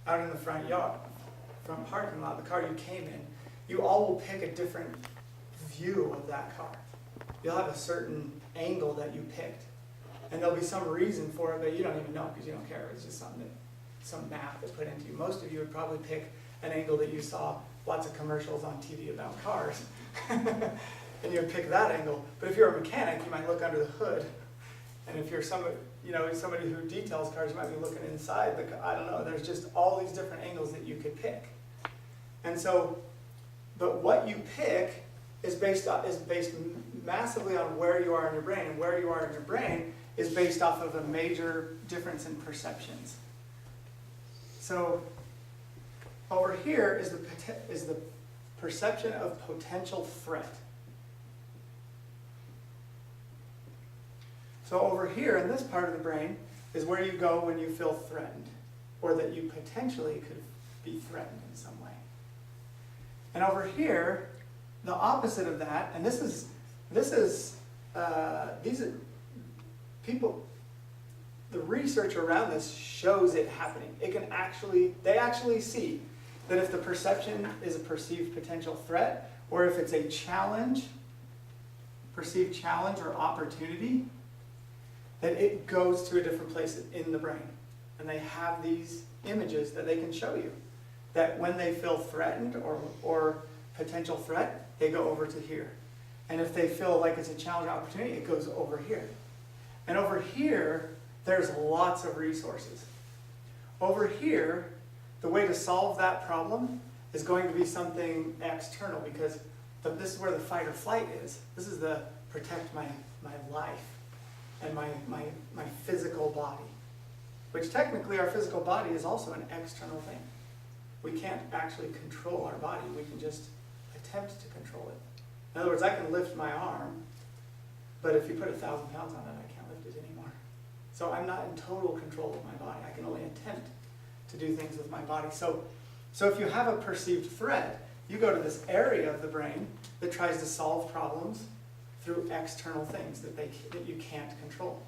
out in the front yard, front parking lot, the car you came in, you all will pick a different view of that car. You'll have a certain angle that you picked. And there'll be some reason for it, but you don't even know because you don't care. It's just something that, some map that's put into you. Most of you would probably pick an angle that you saw lots of commercials on TV about cars. And you'd pick that angle. But if you're a mechanic, you might look under the hood. And if you're somebody, somebody who details cars, you might be looking inside the car. I don't know. There's just all these different angles that you could pick. And so, but what you pick is based massively on where you are in your brain. And where you are in your brain is based off of a major difference in perceptions. So over here is the perception of potential threat. So over here in this part of the brain is where you go when you feel threatened, or that you potentially could be threatened in some way. And over here, the opposite of that, and these are people, the research around this shows it happening. They actually see that if the perception is a perceived potential threat, or if it's a challenge, perceived challenge or opportunity, that it goes to a different place in the brain. And they have these images that they can show you. That when they feel threatened or potential threat, they go over to here. And if they feel like it's a challenge or opportunity, it goes over here. And over here, there's lots of resources. Over here, the way to solve that problem is going to be something external, because this is where the fight or flight is. This is the protect my life and my physical body. Which technically our physical body is also an external thing. We can't actually control our body. We can just attempt to control it. In other words, I can lift my arm, but if you put 1,000 pounds on it, I can't lift it anymore. So I'm not in total control of my body. I can only attempt to do things with my body. So if you have a perceived threat, you go to this area of the brain that tries to solve problems through external things that you can't control.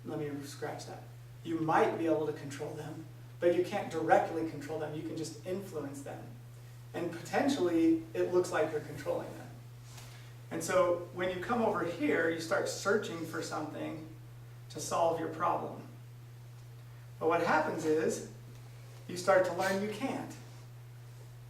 Let me scratch that. You might be able to control them, but you can't directly control them. You can just influence them. And potentially, it looks like you're controlling them. And so when you come over here, you start searching for something to solve your problem. But what happens is, you start to learn you can't.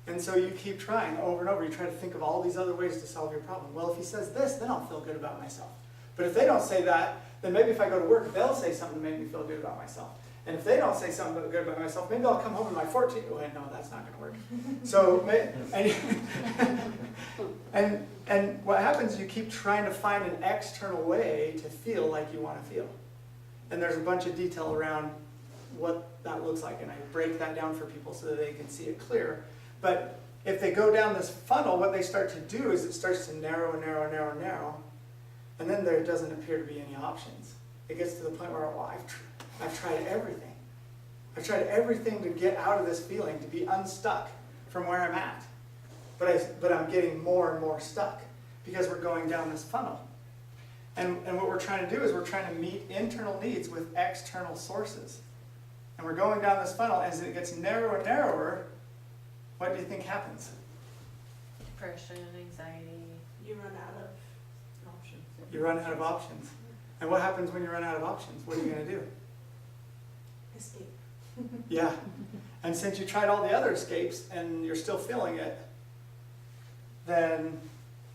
And so you keep trying over and over. You try to think of all these other ways to solve your problem. Well, if he says this, then I'll feel good about myself. But if they don't say that, then maybe if I go to work, they'll say something to make me feel good about myself. And if they don't say something good about myself, maybe I'll come home in my 14. Oh, no, that's not going to work. So, and what happens is you keep trying to find an external way to feel like you want to feel. And there's a bunch of detail around what that looks like. And I break that down for people so that they can see it clear. But if they go down this funnel, what they start to do is it starts to narrow and narrow and narrow and narrow. And then there doesn't appear to be any options. It gets to the point where, well, I've tried everything. I've tried everything to get out of this feeling, to be unstuck from where I'm at. But I'm getting more and more stuck because we're going down this funnel. And what we're trying to do is we're trying to meet internal needs with external sources. And we're going down this funnel. As it gets narrower and narrower, what do you think happens? Depression, anxiety. You run out of options. You run out of options. And what happens when you run out of options? What are you going to do? Escape. Yeah. And since you tried all the other escapes and you're still feeling it, then,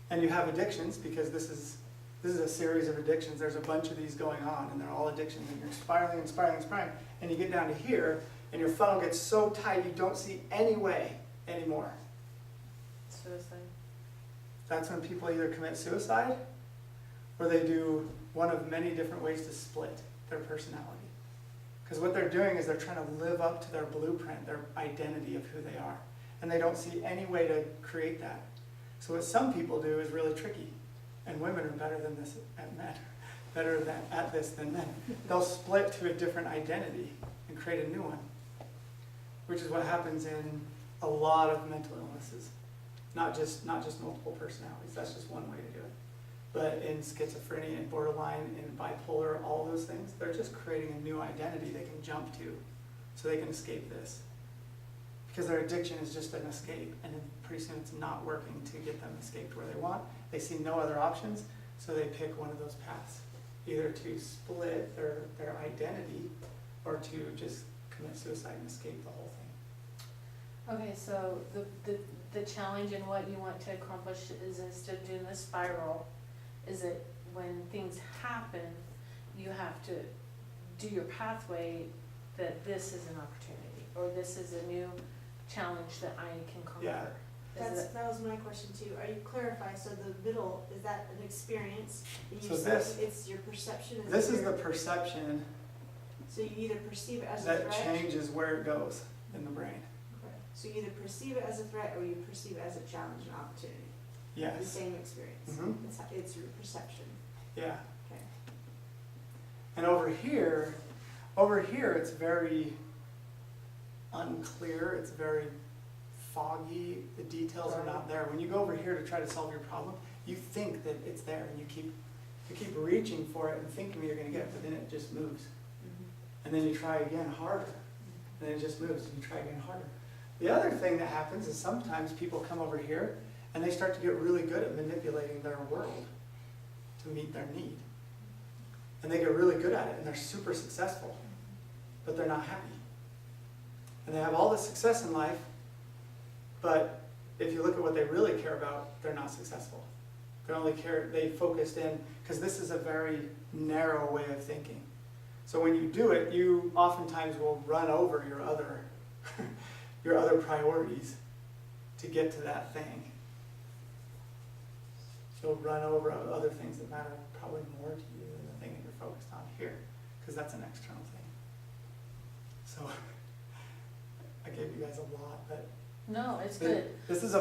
and you have addictions, because this is a series of addictions. There's a bunch of these going on, and they're all addictions, and you're spiraling and spiraling and spiraling. And you get down to here, and your funnel gets so tight you don't see any way anymore. Suicide. That's when people either commit suicide, or they do one of many different ways to split their personality. Because what they're doing is they're trying to live up to their blueprint, their identity of who they are. And they don't see any way to create that. So what some people do is really tricky. And women are better than this at men, at this than men. They'll split to a different identity and create a new one. Which is what happens in a lot of mental illnesses. Not just multiple personalities. That's just one way to do it. But in schizophrenia and borderline and bipolar, all those things, they're just creating a new identity they can jump to so they can escape this. Because their addiction is just an escape, and then pretty soon it's not working to get them escaped where they want. They see no other options, so they pick one of those paths, either to split their identity or to just commit suicide and escape the whole thing. Okay, so the challenge in what you want to accomplish is instead of doing the spiral, is that when things happen, you have to do your pathway that this is an opportunity, or this is a new challenge that I can conquer. Yeah. That was my question too. Are you clarify, so the middle, is that an experience? You So said this- it's your perception is This is your- the perception So you either perceive it as a that threat. changes where it goes in the brain. Okay. So you either perceive it as a threat or you perceive it as a challenge and opportunity. The Yes. same experience. Mhm. It's your perception. Yeah. Okay. And over here, it's very unclear, it's very foggy, the details are not there. When you go over here to try to solve your problem, you think that it's there and you keep reaching for it and thinking you're gonna get it, but then it just moves. And then you try again harder, and then it just moves, and you try again harder. The other thing that happens is sometimes people come over here and they start to get really good at manipulating their world to meet their need. And they get really good at it, and they're super successful, but they're not happy. And they have all this success in life, but if you look at what they really care about, they're not successful. They focused in, because this is a very narrow way of thinking. So when you do it, you oftentimes will run over your other, your other priorities to get to that thing. You'll run over other things that matter probably more to you than the thing that you're focused on here, because that's an external thing. So I gave you guys a lot, but No, it's good. this is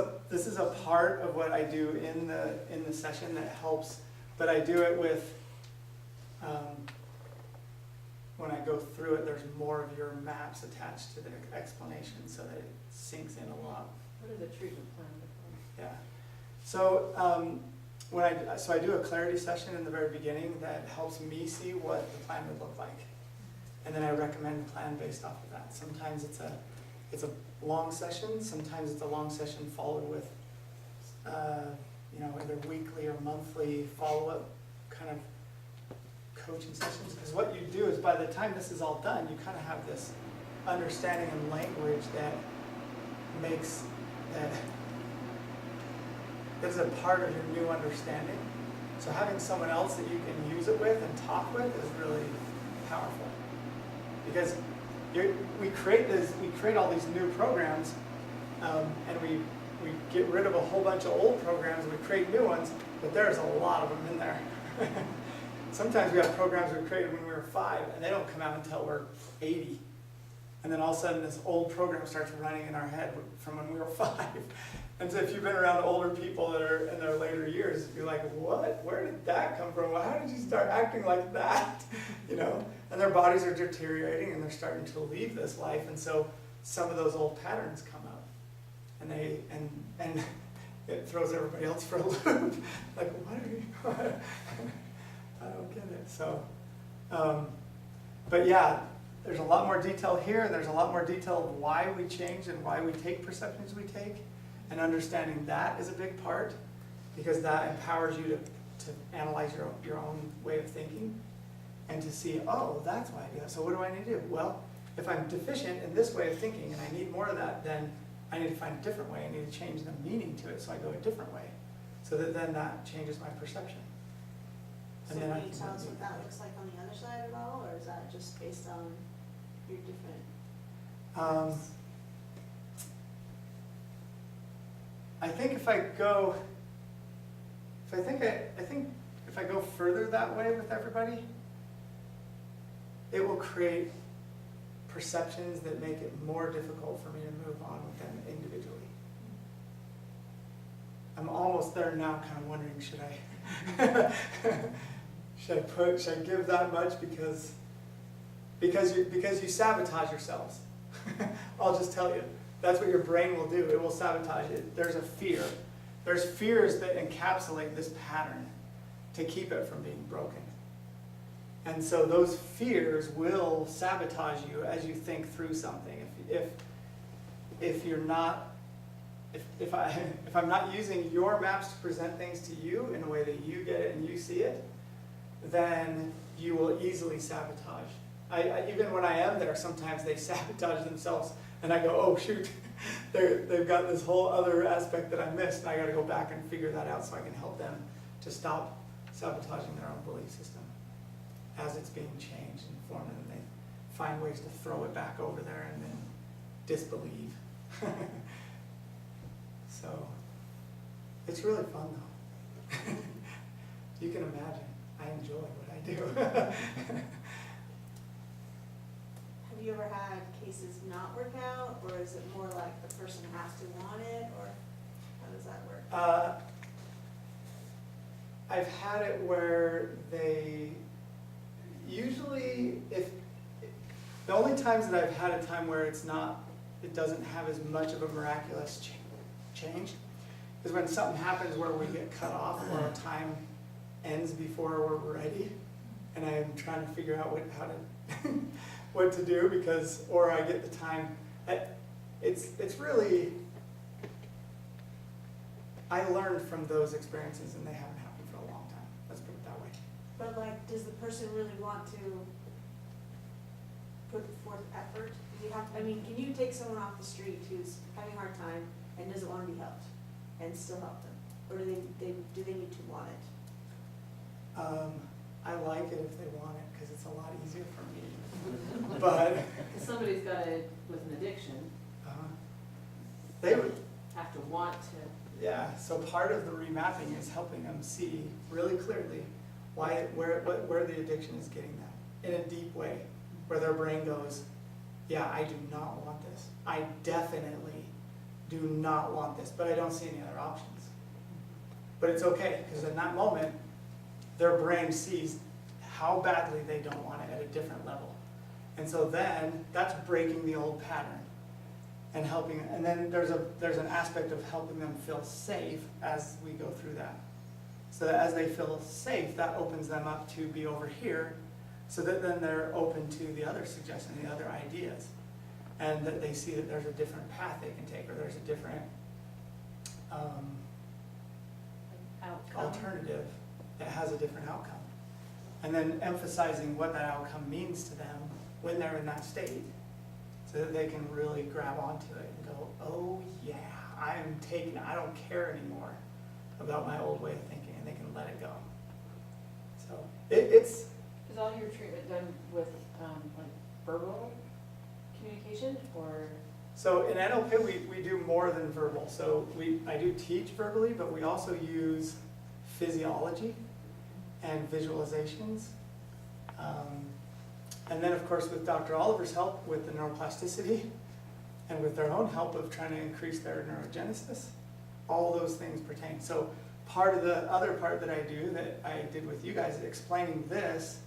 a part of what I do in the session that helps, but I do it with when I go through it, there's more of your maps attached to the explanation so that it sinks in a lot. What is the treatment plan? Yeah. So I do a clarity session in the very beginning that helps me see what the plan would look like, and then I recommend a plan based off of that. Sometimes it's a long session. Sometimes it's a long session followed with either weekly or monthly follow-up kind of coaching sessions. Because what you do is by the time this is all done, you kind of have this understanding and language that makes that is a part of your new understanding. So having someone else that you can use it with and talk with is really powerful. Because we create all these new programs, and we get rid of a whole bunch of old programs, and we create new ones, but there's a lot of them in there. Sometimes we have programs we created when we were 5, and they don't come out until we're 80. And then all of a sudden this old program starts running in our head from when we were 5. And so if you've been around older people that are in their later years, you're like, what? Where did that come from? Well, how did you start acting like that? And their bodies are deteriorating and they're starting to leave this life. And so some of those old patterns come up, and it throws everybody else for a loop. Like, what are you? I don't get it. So, but yeah, there's a lot more detail here. There's a lot more detail of why we change and why we take perceptions we take. And understanding that is a big part, because that empowers you to analyze your own way of thinking and to see, oh, that's why I do that. So what do I need to do? Well, if I'm deficient in this way of thinking and I need more of that, then I need to find a different way. I need to change the meaning to it, so I go a different way, so that then that changes my perception. So And then I can you can tell us move what that looks like on the other side of it all, or is that just based on your different? I think if I go further that way with everybody, it will create perceptions that make it more difficult for me to move on with them individually. I'm almost there now, kind of wondering, should I give that much because you sabotage yourselves. I'll just tell you. That's what your brain will do. It will sabotage it. There's a fear. There's fears that encapsulate this pattern. to keep it from being broken. And so those fears will sabotage you as you think through something. If you're not, if I'm not using your maps to present things to you in a way that you get it and you see it, then you will easily sabotage. Even when I am there, sometimes they sabotage themselves, and I go, oh shoot, they've got this whole other aspect that I missed, and I got to go back and figure that out so I can help them to stop sabotaging their own belief system as it's being changed and formed, and they find ways to throw it back over there and then disbelieve. So it's really fun though. You can imagine, I enjoy what I do. Have you ever had cases not work out, or is it more like the person has to want it, or how does that work? I've had it where they, usually the only times that I've had a time where it doesn't have as much of a miraculous change is when something happens where we get cut off or our time ends before we're ready, and I'm trying to figure out what to do, because, or I get the time. It's really, I learned from those experiences, and they haven't happened for a long time. Let's put it that way. But like, does the person really want to put forth effort? Do you have, I mean, can you take someone off the street who's having a hard time and doesn't want to be helped and still help them? Or do they need to want it? I like it if they want it, because it's a lot easier for me. But If somebody's got it with an addiction, they would, have to want to. yeah. So part of the remapping is helping them see really clearly where the addiction is getting them in a deep way, where their brain goes, yeah, I do not want this. I definitely do not want this, but I don't see any other options. But it's okay, because in that moment, their brain sees how badly they don't want it at a different level. And so then that's breaking the old pattern and helping, and then there's an aspect of helping them feel safe as we go through that. So that as they feel safe, that opens them up to be over here, so that then they're open to the other suggestions, the other ideas, and that they see that there's a different path they can take, or there's a different Outcome. alternative that has a different outcome. And then emphasizing what that outcome means to them when they're in that state, so that they can really grab onto it and go, oh yeah, I don't care anymore about my old way of thinking, and they can let it go. So it's, Is all your treatment done with, like, verbal communication, or? so in NLP we do more than verbal. So I do teach verbally, but we also use physiology and visualizations. And then of course with Dr. Oliver's help with the neuroplasticity, and with their own help of trying to increase their neurogenesis, all those things pertain. So part of the other part that I do, that I did with you guys, explaining this,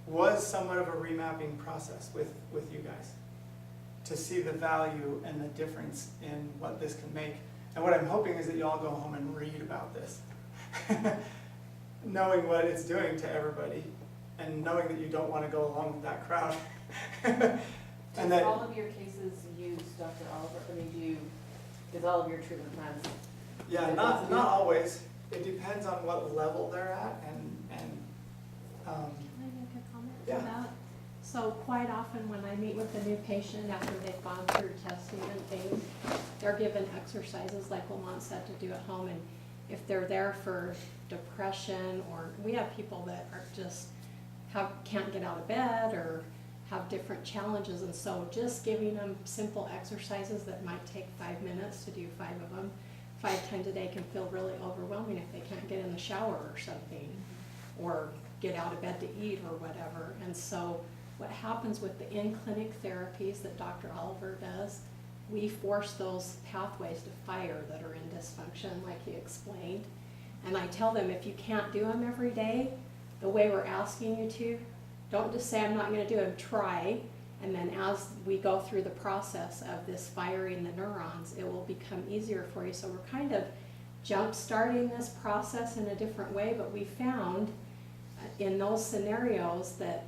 was somewhat of a remapping process with you guys, to see the value and the difference in what this can make. And what I'm hoping is that you all go home and read about this, knowing what it's doing to everybody, and knowing that you don't want to go along with that crowd. And Does that, all of your cases use Dr. Oliver? I mean, does all of your treatment plans? yeah, not always. It depends on what level they're at, and Can I make a comment Yeah. to that? So quite often when I meet with a new patient after they've gone through testing and things, they're given exercises like Lamont said to do at home, and if they're there for depression, or we have people that are just can't get out of bed or have different challenges, and so just giving them simple exercises that might take 5 minutes to do 5 of them 5 times a day can feel really overwhelming if they can't get in the shower or something, or get out of bed to eat or whatever. And so what happens with the in-clinic therapies that Dr. Oliver does, we force those pathways to fire that are in dysfunction, like he explained. And I tell them, if you can't do them every day, the way we're asking you to, don't just say, I'm not gonna do them, try. And then as we go through the process of this firing the neurons, it will become easier for you. So we're kind of jump-starting this process in a different way, but we found in those scenarios that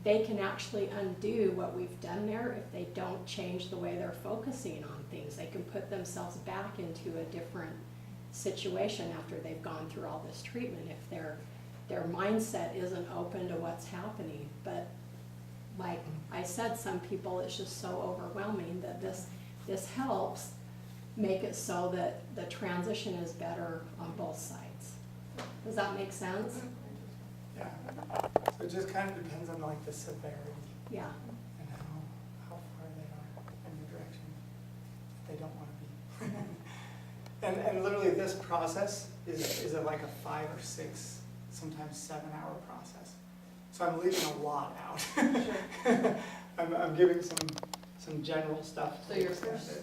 they can actually undo what we've done there if they don't change the way they're focusing on things. They can put themselves back into a different situation after they've gone through all this treatment if their mindset isn't open to what's happening. But like I said, some people it's just so overwhelming that this helps make it so that the transition is better on both sides. Does that make sense? Yeah, so it just kind of depends on like the severity Yeah. and how far they are in the direction they don't want to be. And literally this process is like a 5 or 6, sometimes 7-hour process. So I'm leaving a lot out. Sure. I'm giving some general stuff. So your first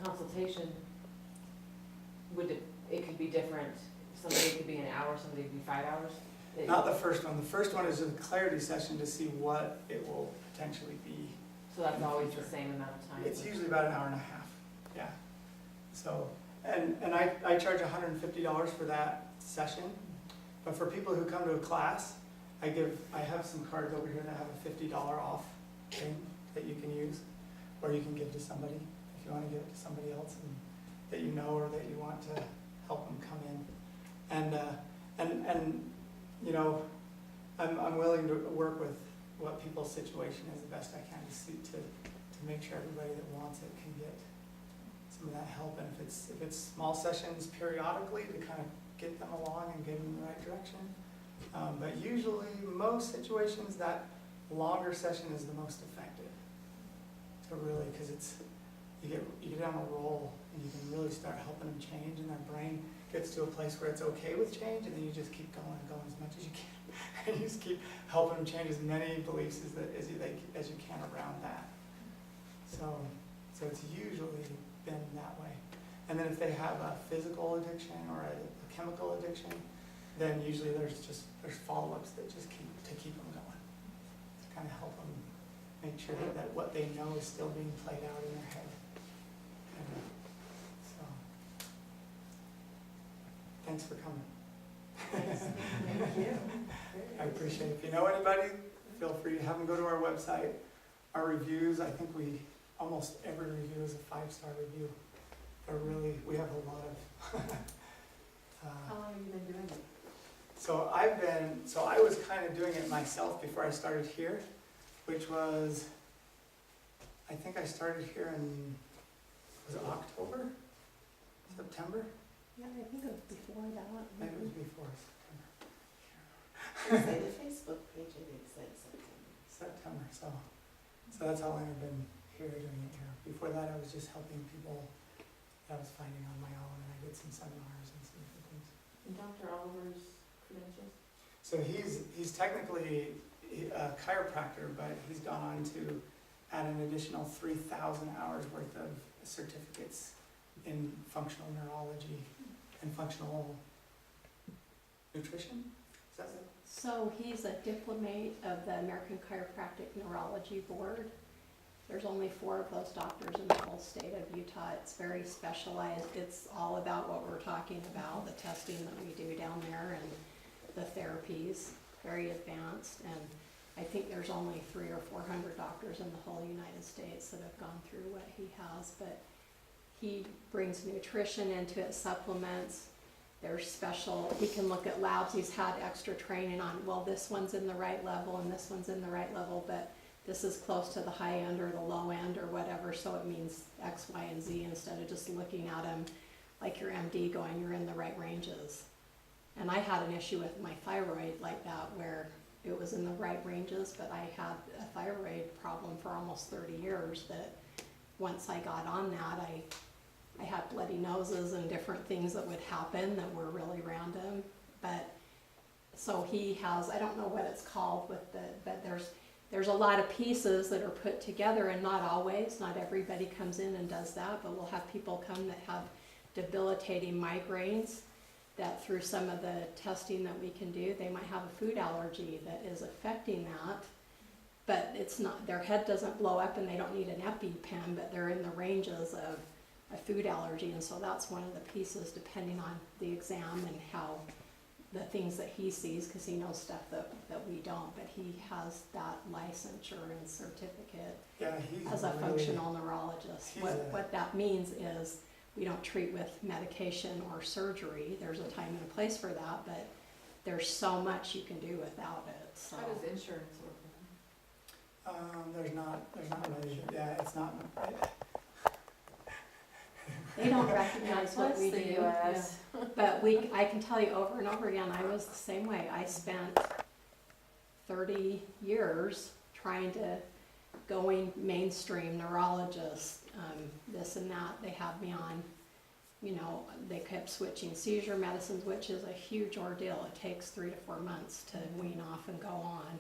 consultation, it could be different, somebody could be an hour, somebody could be 5 hours? Not the first one. The first one is a clarity session to see what it will potentially be. So that's always the same amount of time? It's usually about an hour and a half, yeah. So, and I charge $150 for that session, but for people who come to a class, I have some cards over here that have a $50 off thing that you can use, or you can give to somebody if you want to give it to somebody else that you know or that you want to help them come in. And you know, I'm willing to work with what people's situation is the best I can to make sure everybody that wants it can get some of that help. And if it's small sessions periodically to kind of get them along and get them in the right direction. But usually, most situations, that longer session is the most effective. So really, because you get on a roll and you can really start helping them change, and their brain gets to a place where it's okay with change, and then you just keep going and going as much as you can. And you just keep helping them change as many beliefs as you can around that. So it's usually been that way. And then if they have a physical addiction or a chemical addiction, then usually there's follow-ups that just keep them going, to kind of help them make sure that what they know is still being played out in their head. So, thanks for coming. Thank you. I appreciate it. If you know anybody, feel free to have them go to our website. Our reviews, I think almost every review is a 5-star review. We have a lot of. How long have you been doing it? So I was kind of doing it myself before I started here, which was, I think I started here was it October? September? Yeah, I think it was before that. Maybe it was before Say the Facebook page, I think said September. September. So that's how long I've been here doing it here. Before that, I was just helping people that I was finding on my own, and I did some seminars and some different things. And Dr. Oliver's credentials? So he's technically a chiropractor, but he's gone on to add an additional 3,000 hours worth of certificates in functional neurology and functional nutrition. Is that it? So he's a diplomate of the American Chiropractic Neurology Board. There's only 4 of those doctors in the whole state of Utah. It's very specialized. It's all about what we're talking about, the testing that we do down there and the therapies, very advanced. And I think there's only 300 or 400 doctors in the whole United States that have gone through what he has. But he brings nutrition into it, supplements. There's special, he can look at labs. He's had extra training on, well, this one's in the right level and this one's in the right level, but this is close to the high end or the low end or whatever, so it means X, Y, and Z instead of just looking at them like your MD going, you're in the right ranges. And I had an issue with my thyroid like that where it was in the right ranges, but I had a thyroid problem for almost 30 years that once I got on that, I had bloody noses and different things that would happen that were really random. But so he has, I don't know what it's called but there's a lot of pieces that are put together, and not always, not everybody comes in and does that, but we'll have people come that have debilitating migraines that through some of the testing that we can do, they might have a food allergy that is affecting that. But it's not, their head doesn't blow up and they don't need an EpiPen, but they're in the ranges of a food allergy, and so that's one of the pieces, depending on the exam and how, the things that he sees, cause he knows stuff that we don't, but he has that licensure and certificate Yeah, he's as a really- functional neurologist. he's What, a- what that means is, we don't treat with medication or surgery, there's a time and a place for that, but there's so much you can do without it, so. How does insurance work? There's not really, yeah, it's not, They don't recognize what we Bless the do. US. But I can tell you over and over again, I was the same way. I spent 30 years trying to going mainstream neurologist, this and that. They had me on, they kept switching seizure medicines, which is a huge ordeal. It takes 3 to 4 months to wean off and go on.